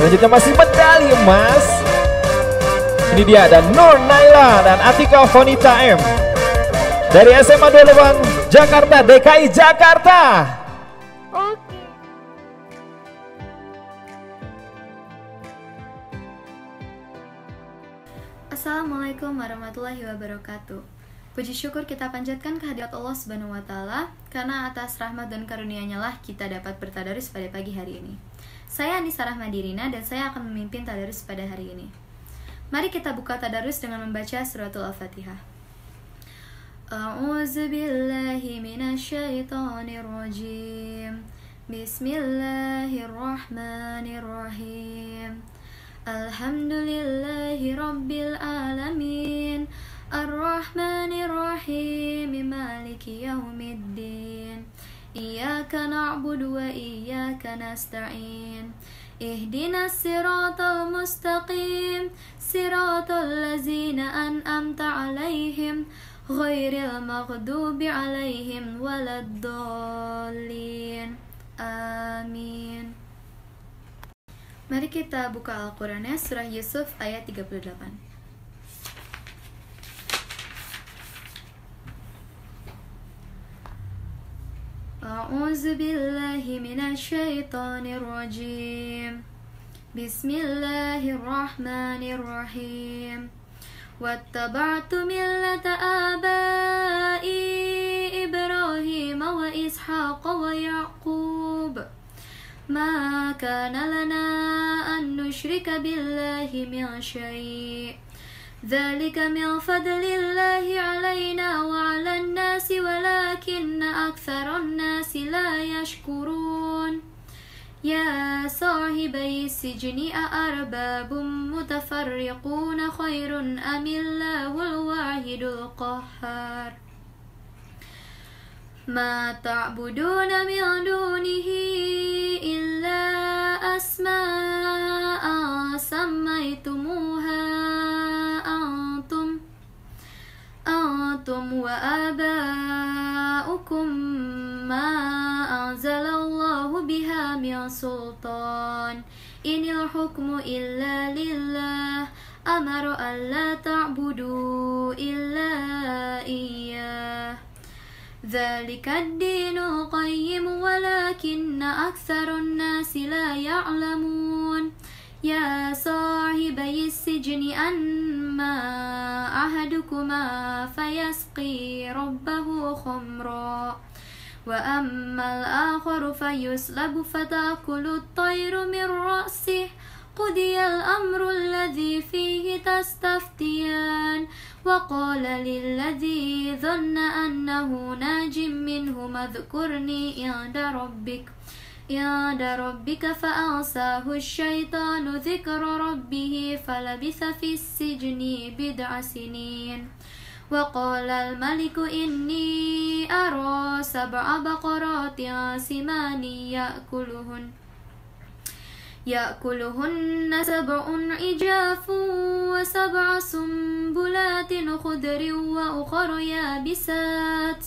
Selanjutnya masih medali emas. Ini dia ada Nur Naila dan Atika Fonita M dari SMA 2 Lubang, Jakarta, DKI Jakarta. Oke. Assalamualaikum warahmatullahi wabarakatuh. Puji syukur kita panjatkan kehadirat Allah Subhanahu wa taala karena atas rahmat dan karunia-Nya lah kita dapat bertadarus pada pagi hari ini. Saya Anissa Rahmadirina dan saya akan memimpin tadarus pada hari ini. Mari kita buka tadarus dengan membaca suratul Al-Fatihah. A'udzu billahi minasyaitonir rajim. Bismillahirrahmanirrahim. Alhamdulillahi rabbil alamin. Ar-Rahmanir-Rahim. Maliki yaumiddin. Iyyaka na'budu wa iyyaka nasta'in. Ihdinas siratal mustaqim. Siratal ladzina an'amta 'alaihim ghairil maghdubi 'alaihim waladdallin. Amin. Mari kita buka Al-Qur'annya surah Yusuf ayat 38. A'udzu billahi minasyaitonir rajim. Bismillahirrahmanirrahim. Wattaba'tu millata abai Ibrahim wa Ishaq wa Yaqub. Ma kana lana an nusyrika billahi min syai'. ذلك من فضل الله علينا وعلى الناس ولكن أكثر الناس لا يشكرون يا صاحبي السجن أأرباب متفرقون خير أم الله الواحد القهار ما تعبدون من دونه إلا أسماء سميتموها أنتم وآباؤكم ما أنزل الله بها من سلطان إن الحكم إلا لله أمر ألا تعبدوا إلا إياه ذلك الدين القيم ولكن أكثر الناس لا يعلمون يا صاحبي السجن أما أحدكما فيسقي ربه خمرا وأما الآخر فيسلب فتأكل الطير من رأسه قضي الأمر الذي فيه تستفتيان وقال للذي ظن أنه ناج منهما اذكرني عند ربك فأنساه الشيطان ذكر ربه فلبث في السجن بضع سنين وقال الملك إني أرى 7 بقرات سمان يأكلهن 7 عجاف و7 سنبلات خضر وأخر يابسات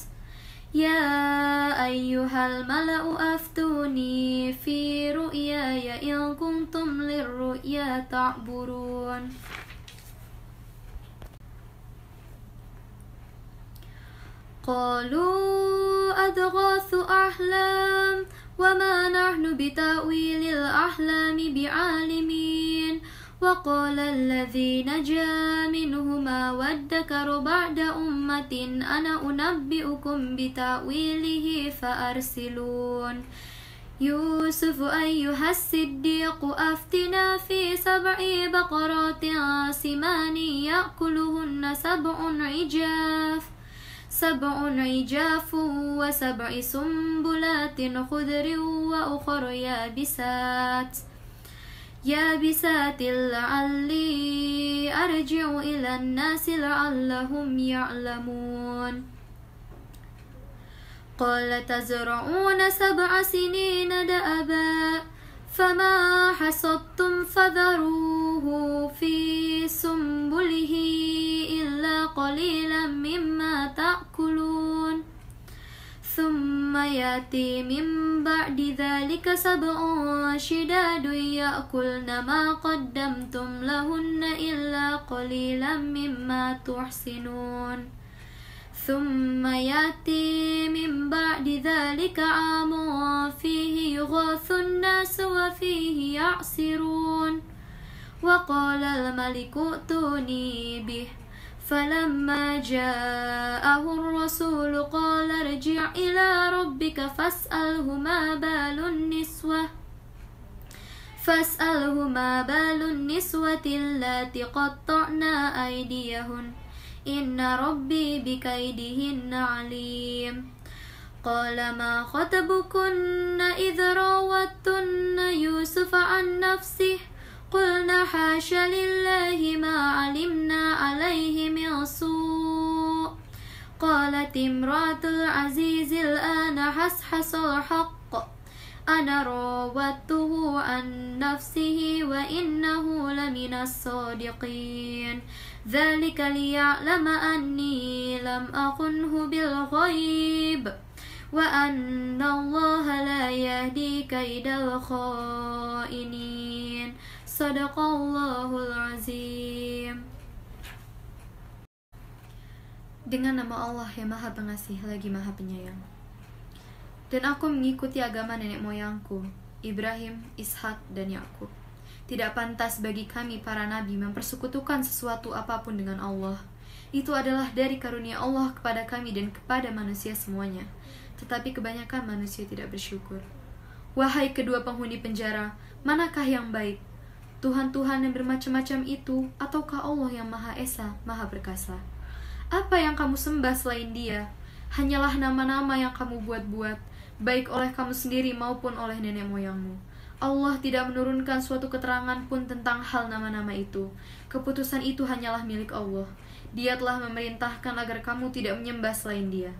يا أيها الملأ أفتوني في رؤياي إن كنتم للرؤيا تعبرون قالوا أضغاث أحلام وما نحن بتأويل الأحلام بعالمين وقال الذي نجا منهما وادكر بعد أمة أنا أنبئكم بتأويله فأرسلون يوسف أيها الصديق أفتنا في 7 بقرات سمان يأكلهن 7 عجاف و7 سنبلات خضر وأخر يابسات لعلي أرجع إلى الناس لعلهم يعلمون قال تزرعون 7 سنين دأبا فما حصدتم فذروه في سنبله إلا قليلا مما تأكلون ثم يأتي من بعد ذلك 7 شداد يأكلن ما قدمتم لهن إلا قليلا مما تحسنون ثم يأتي من بعد ذلك عام فيه يغاث الناس وفيه يعصرون وقال الملك ائتوني به فلما جاءه الرسول قال ارجع إلى ربك فاسأله ما بال النسوة اللاتي قطعنا أيديهن إن ربي بكيدهن عليم قال ما خطبكن إذ راوتن يوسف عن نفسه قلنا حاش لله ما علمنا عليه من سوء قالت امرأة العزيز الآن حسحس الحق أنا راودته عن نفسه وإنه لمن الصادقين ذلك ليعلم أني لم أخنه بالغيب وأن الله لا يهدي كيد الخائنين Sadaqallahul Azim. Dengan nama Allah yang Maha Pengasih lagi Maha Penyayang. Dan aku mengikuti agama nenek moyangku, Ibrahim, Ishak, dan Yakub. Tidak pantas bagi kami para nabi mempersekutukan sesuatu apapun dengan Allah. Itu adalah dari karunia Allah kepada kami dan kepada manusia semuanya. Tetapi kebanyakan manusia tidak bersyukur. Wahai kedua penghuni penjara, manakah yang baik? Tuhan-Tuhan yang bermacam-macam itu, ataukah Allah yang Maha Esa, Maha Perkasa? Apa yang kamu sembah selain Dia? Hanyalah nama-nama yang kamu buat-buat, baik oleh kamu sendiri maupun oleh nenek moyangmu. Allah tidak menurunkan suatu keterangan pun tentang hal nama-nama itu. Keputusan itu hanyalah milik Allah. Dia telah memerintahkan agar kamu tidak menyembah selain Dia.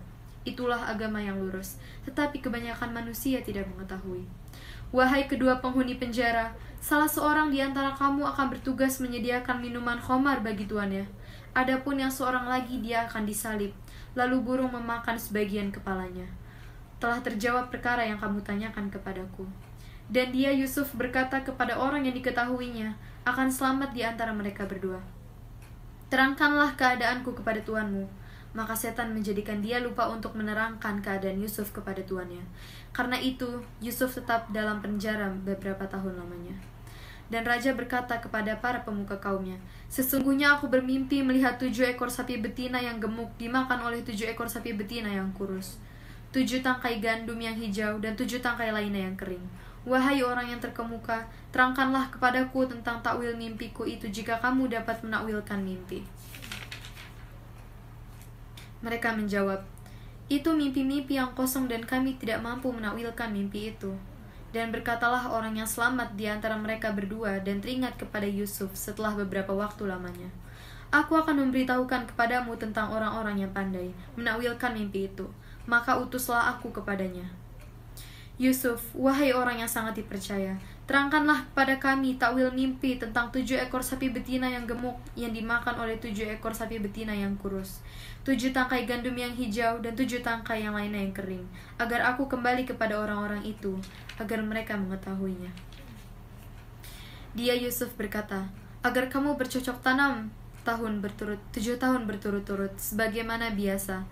Itulah agama yang lurus, tetapi kebanyakan manusia tidak mengetahui. Wahai kedua penghuni penjara, salah seorang di antara kamu akan bertugas menyediakan minuman khamar bagi tuannya. Adapun yang seorang lagi, dia akan disalib, lalu burung memakan sebagian kepalanya. Telah terjawab perkara yang kamu tanyakan kepadaku. Dan dia Yusuf berkata kepada orang yang diketahuinya akan selamat di antara mereka berdua. Terangkanlah keadaanku kepada tuanmu. Maka setan menjadikan dia lupa untuk menerangkan keadaan Yusuf kepada tuannya. Karena itu, Yusuf tetap dalam penjara beberapa tahun lamanya. Dan raja berkata kepada para pemuka kaumnya, sesungguhnya aku bermimpi melihat 7 ekor sapi betina yang gemuk dimakan oleh 7 ekor sapi betina yang kurus, 7 tangkai gandum yang hijau, dan 7 tangkai lainnya yang kering. Wahai orang yang terkemuka, terangkanlah kepadaku tentang takwil mimpiku itu jika kamu dapat menakwilkan mimpi. Mereka menjawab, itu mimpi-mimpi yang kosong dan kami tidak mampu menakwilkan mimpi itu. Dan berkatalah orang yang selamat di antara mereka berdua dan teringat kepada Yusuf setelah beberapa waktu lamanya. Aku akan memberitahukan kepadamu tentang orang-orang yang pandai menakwilkan mimpi itu. Maka utuslah aku kepadanya. Yusuf, wahai orang yang sangat dipercaya, terangkanlah kepada kami takwil mimpi tentang 7 ekor sapi betina yang gemuk yang dimakan oleh 7 ekor sapi betina yang kurus, 7 tangkai gandum yang hijau, dan 7 tangkai yang lainnya yang kering, agar aku kembali kepada orang-orang itu, agar mereka mengetahuinya. Dia Yusuf berkata, agar kamu bercocok tanam 7 tahun berturut-turut, sebagaimana biasa.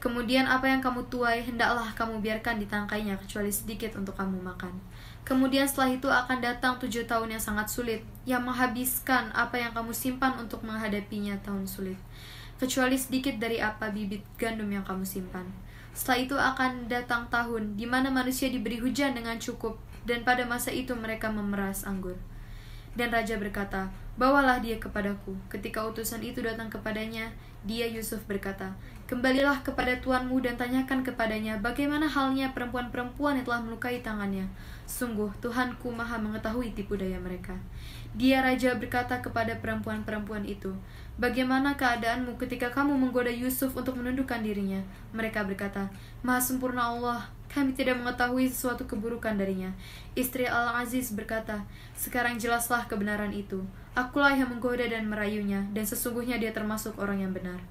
Kemudian apa yang kamu tuai, hendaklah kamu biarkan di tangkainya, kecuali sedikit untuk kamu makan. Kemudian setelah itu akan datang 7 tahun yang sangat sulit, yang menghabiskan apa yang kamu simpan untuk menghadapinya tahun sulit, kecuali sedikit dari apa bibit gandum yang kamu simpan. Setelah itu akan datang tahun di mana manusia diberi hujan dengan cukup, dan pada masa itu mereka memeras anggur. Dan raja berkata, bawalah dia kepadaku. Ketika utusan itu datang kepadanya, dia Yusuf berkata, kembalilah kepada tuanmu dan tanyakan kepadanya bagaimana halnya perempuan-perempuan yang telah melukai tangannya. Sungguh Tuhanku maha mengetahui tipu daya mereka. Dia raja berkata kepada perempuan-perempuan itu, bagaimana keadaanmu ketika kamu menggoda Yusuf untuk menundukkan dirinya? Mereka berkata, maha sempurna Allah, kami tidak mengetahui sesuatu keburukan darinya. Istri Al-Aziz berkata, sekarang jelaslah kebenaran itu. Akulah yang menggoda dan merayunya, dan sesungguhnya dia termasuk orang yang benar.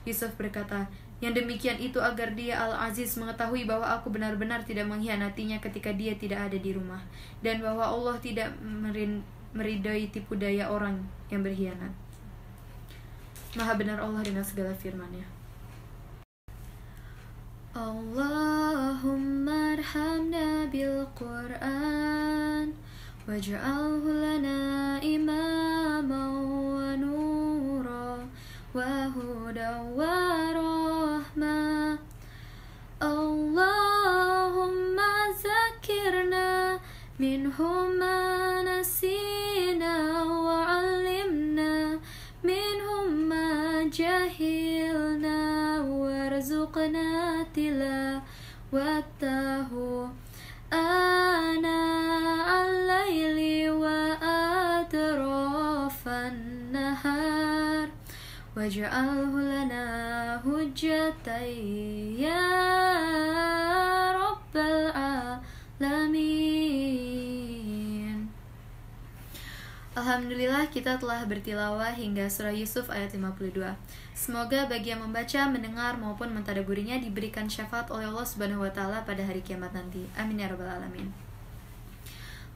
Yusuf berkata, Yang demikian itu agar dia Al-Aziz mengetahui bahwa aku benar-benar tidak mengkhianatinya ketika dia tidak ada di rumah, dan bahwa Allah tidak meridai tipu daya orang yang berkhianat. Maha benar Allah dengan segala firman-Nya. Allahumma arhamna bil Qur'an waj'alhu lana imaman wa nura wa hudan wa rahmah. Allahumma zakirna minhum ma nasina wa 'allimna minhum ma jahilna warzuqna tilawatahu ana al-laili wa atrafan nahar waj'alhu lana hujjatan ya rabbal alamin. Alhamdulillah, kita telah bertilawah hingga surah Yusuf ayat 52. Semoga bagi yang membaca, mendengar maupun mentadaburinya diberikan syafaat oleh Allah Subhanahu wa taala pada hari kiamat nanti. Amin ya rabbal alamin.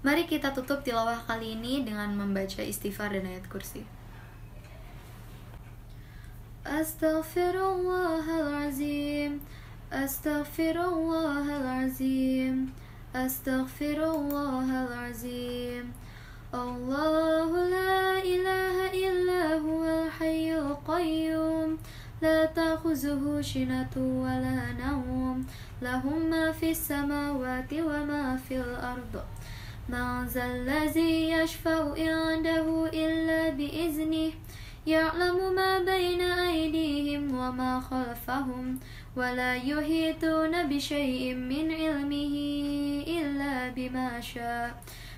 Mari kita tutup tilawah kali ini dengan membaca istighfar dan ayat kursi. Astaghfirullahalazim, astaghfirullahalazim, astaghfirullahalazim. Allahu la ilaha illa huwal hayyul qayyum la ta'khuzuhu sinatun wa la nawm lahu ma fis samawati wa ma fil ardh man zal ladzi yashfa'u 'indahu illa bi iznihi ya'lamu ma bayna aydihim wa ma khalfahum wa la yuhituna bi syai'in min 'ilmihi illa bima syaa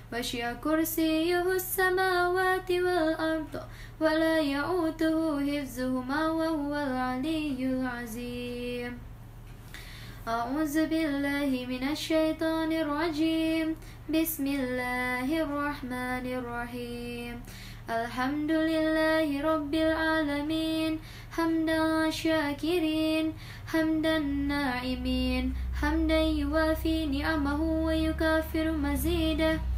وَسِعَ كُرْسِيُّهُ السَّمَاوَاتِ وَالْأَرْضَ وَلَا يَئُودُهُ حِفْظُهُمَا وَهُوَ الْعَلِيُّ الْعَظِيمُ. أعوذ بالله من الشيطان الرجيم. بسم الله الرحمن الرحيم. الحمد لله رب العالمين حمدا شاكرين حمدا ناعمين حمدا يوافي نعمه ويكافر مزيده.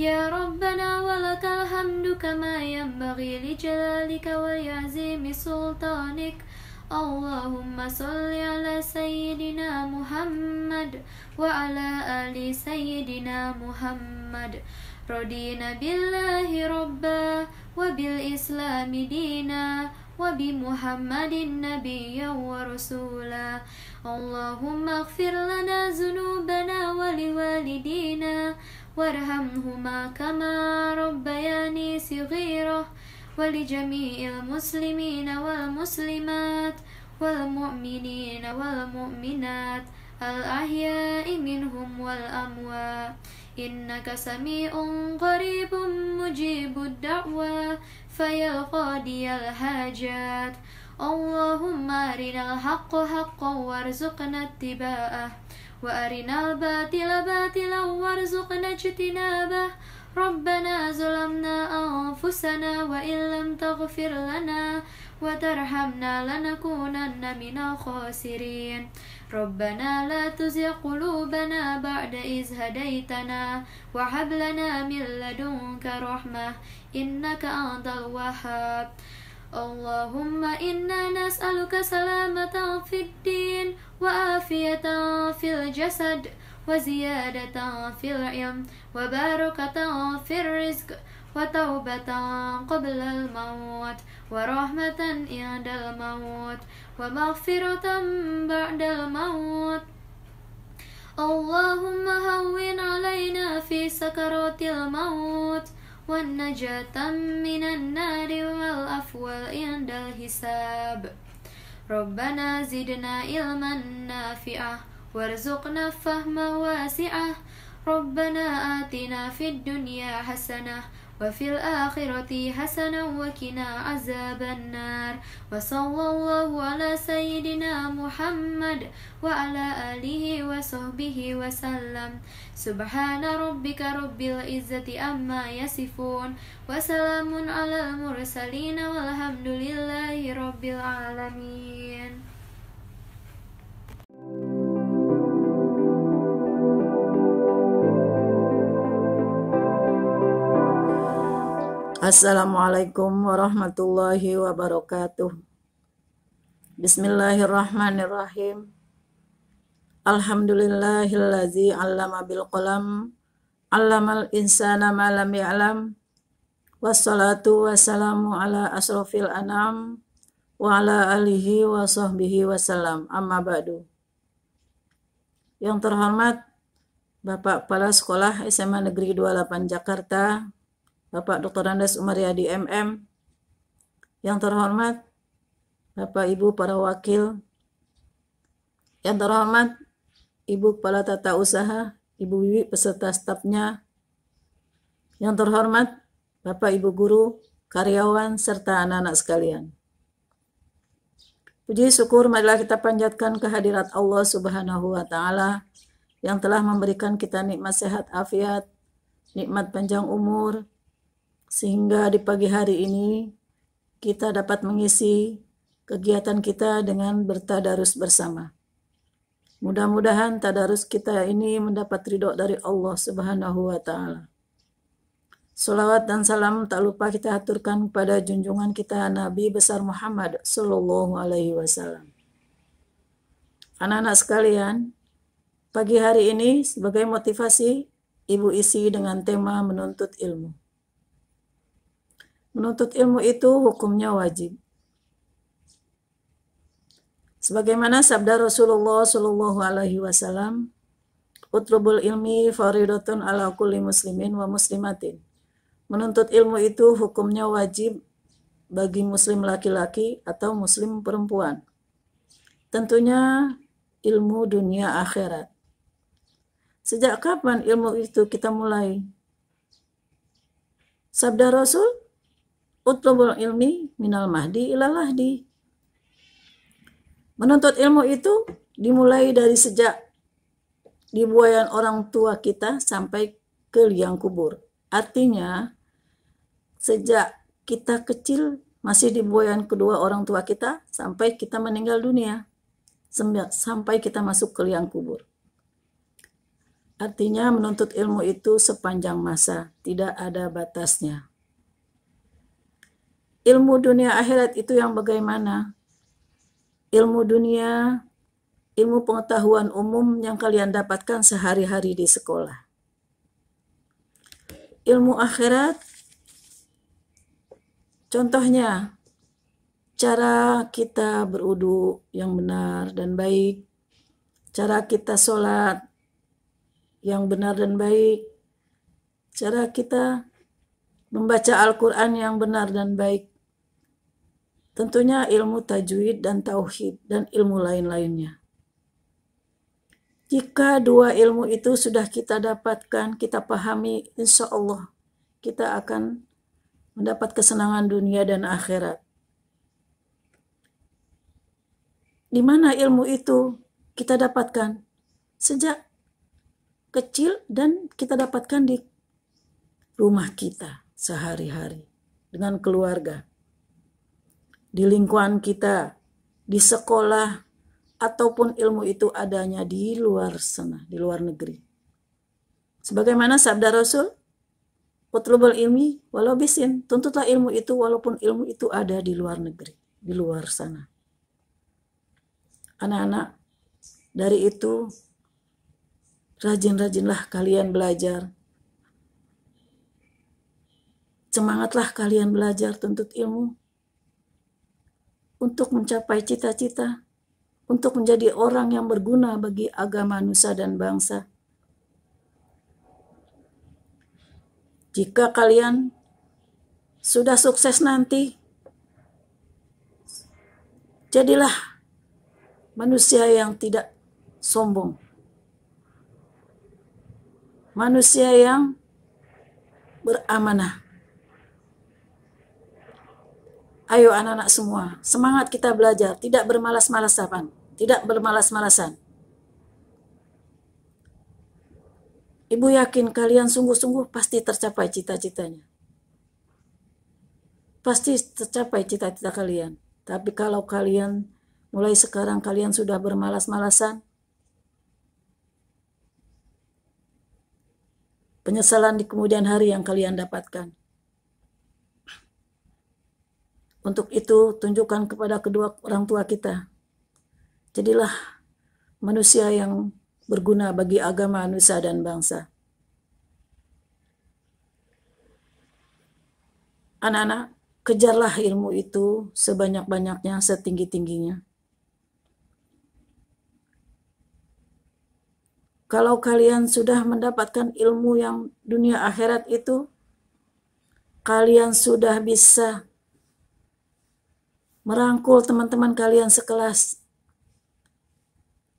يا ربنا ولك الحمد كما ينبغي لجلالك ولعظيم سلطانك. اللهم صل على سيدنا محمد وعلى آل سيدنا محمد. رضينا بالله ربا وبالإسلام دينا وبمحمد نبيا ورسولا. اللهم اغفر لنا ذنوبنا ولوالدينا وارحمهما كما ربياني صغيرا ولجميع المسلمين والمسلمات والمؤمنين والمؤمنات الأحياء منهم والأموات إنك سميع قريب مجيب الدعوة فيا قاضي الحاجات. اللهم أرنا الحق حقا وارزقنا اتباعه وأرنا الباطل باطلا وارزقنا اجتنابه. ربنا ظلمنا أنفسنا وإن لم تغفر لنا وترحمنا لنكونن من الخاسرين. ربنا لا تزغ قلوبنا بعد إذ هديتنا وهب لنا من لدنك رحمة إنك أنت الوهاب. اللهم إنا نسألك سلامة في الدين وعافية في الجسد وزيادة في العلم وبركة في الرزق وتوبة قبل الموت ورحمة عند الموت ومغفرة بعد الموت. اللهم هون علينا في سكرات الموت والنجاة من النار والعفو عند الحساب. ربنا زدنا علما نافعا وارزقنا فهما واسعا. ربنا آتنا في الدنيا حسنة وفي الآخرة حسنة وقنا عذاب النار. وصلى الله على سيدنا محمد وعلى آله وصحبه وسلم. سبحان ربك رب العزة عما يصفون وسلام على المرسلين والحمد لله رب العالمين. Assalamualaikum warahmatullahi wabarakatuh. Bismillahirrahmanirrahim. Alhamdulillahillazi 'allama bil qalam, 'allamal insana ma lam ya'lam. Wassalatu wassalamu ala asrofil anam wa ala alihi wa sahbihi wasallam. Amma ba'du. Yang terhormat Bapak Kepala Sekolah SMA Negeri 28 Jakarta, Bapak Dr. Andes Umaryadi MM. Yang terhormat Bapak Ibu para wakil. Yang terhormat Ibu Kepala Tata Usaha, Ibu Wiwi beserta stafnya. Yang terhormat Bapak Ibu Guru, karyawan, serta anak-anak sekalian. Puji syukur marilah kita panjatkan kehadirat Allah Subhanahu wa Ta'ala yang telah memberikan kita nikmat sehat afiat, nikmat panjang umur, sehingga di pagi hari ini kita dapat mengisi kegiatan kita dengan bertadarus bersama. Mudah-mudahan tadarus kita ini mendapat ridho dari Allah Subhanahu wa Ta'ala. Salawat dan salam tak lupa kita aturkan kepada junjungan kita Nabi besar Muhammad Sallallahu Alaihi Wasallam. Anak-anak sekalian, pagi hari ini sebagai motivasi Ibu isi dengan tema menuntut ilmu. Menuntut ilmu itu hukumnya wajib. Sebagaimana sabda Rasulullah Sallallahu Alaihi Wasallam, "Utlubul ilmi faridatun ala kulli muslimin wa muslimatin." Menuntut ilmu itu hukumnya wajib bagi muslim laki-laki atau muslim perempuan. Tentunya ilmu dunia akhirat. Sejak kapan ilmu itu kita mulai? Sabda Rasul, "Utlubul ilmi minal mahdi ilal lahdi." Menuntut ilmu itu dimulai dari sejak dibuayan orang tua kita sampai ke liang kubur. Artinya, sejak kita kecil masih dibuayan kedua orang tua kita sampai kita meninggal dunia, sampai kita masuk ke liang kubur. Artinya menuntut ilmu itu sepanjang masa, tidak ada batasnya. Ilmu dunia akhirat itu yang bagaimana? Ilmu dunia, ilmu pengetahuan umum yang kalian dapatkan sehari-hari di sekolah. Ilmu akhirat, contohnya, cara kita berwudu yang benar dan baik, cara kita sholat yang benar dan baik, cara kita membaca Al-Quran yang benar dan baik, tentunya ilmu tajwid dan tauhid dan ilmu lain-lainnya. Jika dua ilmu itu sudah kita dapatkan, kita pahami, insya Allah kita akan mendapat kesenangan dunia dan akhirat. Di mana ilmu itu kita dapatkan? Sejak kecil dan kita dapatkan di rumah kita sehari-hari dengan keluarga, di lingkungan kita, di sekolah, ataupun ilmu itu adanya di luar sana, di luar negeri. Sebagaimana sabda Rasul, "Utlubul ilmi walau bisin." Tuntutlah ilmu itu walaupun ilmu itu ada di luar negeri, di luar sana. Anak-anak, dari itu rajin-rajinlah kalian belajar. Semangatlah kalian belajar tuntut ilmu untuk mencapai cita-cita, untuk menjadi orang yang berguna bagi agama, nusa, dan bangsa. Jika kalian sudah sukses nanti, jadilah manusia yang tidak sombong, manusia yang beramanah. Ayo anak-anak semua, semangat kita belajar, tidak bermalas-malasan, tidak bermalas-malasan. Ibu yakin kalian sungguh-sungguh pasti tercapai cita-citanya. Pasti tercapai cita-cita kalian. Tapi kalau kalian mulai sekarang kalian sudah bermalas-malasan, penyesalan di kemudian hari yang kalian dapatkan. Untuk itu, tunjukkan kepada kedua orang tua kita. Jadilah manusia yang berguna bagi agama, nusa, dan bangsa. Anak-anak, kejarlah ilmu itu sebanyak-banyaknya, setinggi-tingginya. Kalau kalian sudah mendapatkan ilmu yang dunia akhirat itu, kalian sudah bisa merangkul teman-teman kalian sekelas.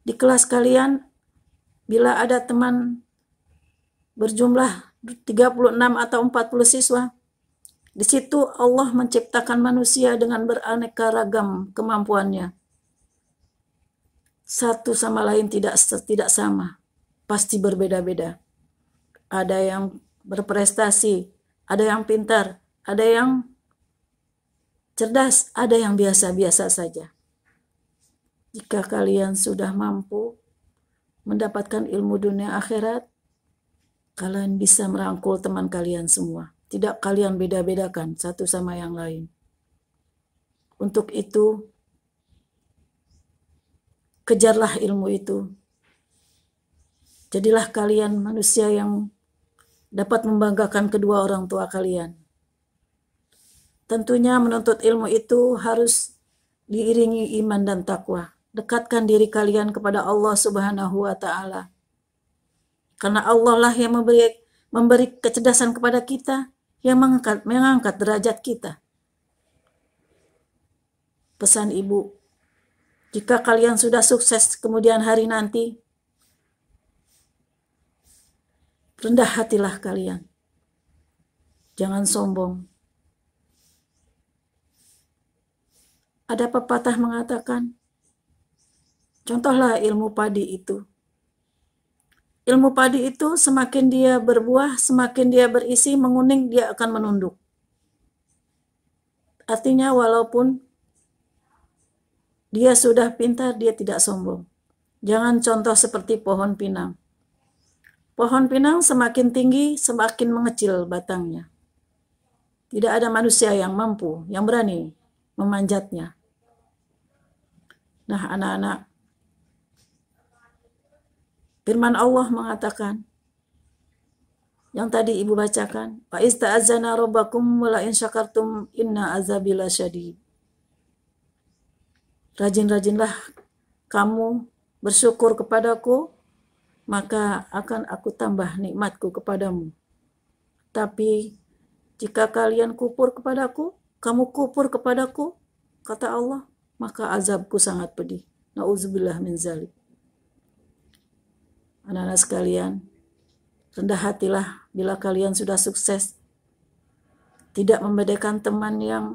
Di kelas kalian, bila ada teman berjumlah 36 atau 40 siswa, di situ Allah menciptakan manusia dengan beraneka ragam kemampuannya. Satu sama lain tidak sama, pasti berbeda-beda. Ada yang berprestasi, ada yang pintar, ada yang cerdas, ada yang biasa-biasa saja. Jika kalian sudah mampu mendapatkan ilmu dunia akhirat, kalian bisa merangkul teman kalian semua. Tidak kalian beda-bedakan satu sama yang lain. Untuk itu, kejarlah ilmu itu. Jadilah kalian manusia yang dapat membanggakan kedua orang tua kalian. Tentunya menuntut ilmu itu harus diiringi iman dan takwa. Dekatkan diri kalian kepada Allah Subhanahu wa Ta'ala. Karena Allah lah yang memberi kecerdasan kepada kita, yang mengangkat derajat kita. Pesan ibu, jika kalian sudah sukses kemudian hari nanti, rendah hatilah kalian. Jangan sombong. Ada pepatah mengatakan, contohlah ilmu padi itu. Ilmu padi itu semakin dia berbuah, semakin dia berisi, menguning, dia akan menunduk. Artinya walaupun dia sudah pintar, dia tidak sombong. Jangan contoh seperti pohon pinang. Pohon pinang semakin tinggi, semakin mengecil batangnya. Tidak ada manusia yang mampu, yang berani memanjatnya. Nah, anak-anak, firman Allah mengatakan, yang tadi ibu bacakan, fa ista'azana rabbakum wa la in syakartum inna azabi lasyadid. Rajin-rajinlah kamu bersyukur kepadaku, maka akan aku tambah nikmatku kepadamu. Tapi jika kalian kufur kepadaku, kamu kufur kepadaku, kata Allah, maka azabku sangat pedih. Nauzubillah min zalik. Anak-anak sekalian, rendah hatilah bila kalian sudah sukses. Tidak membedakan teman yang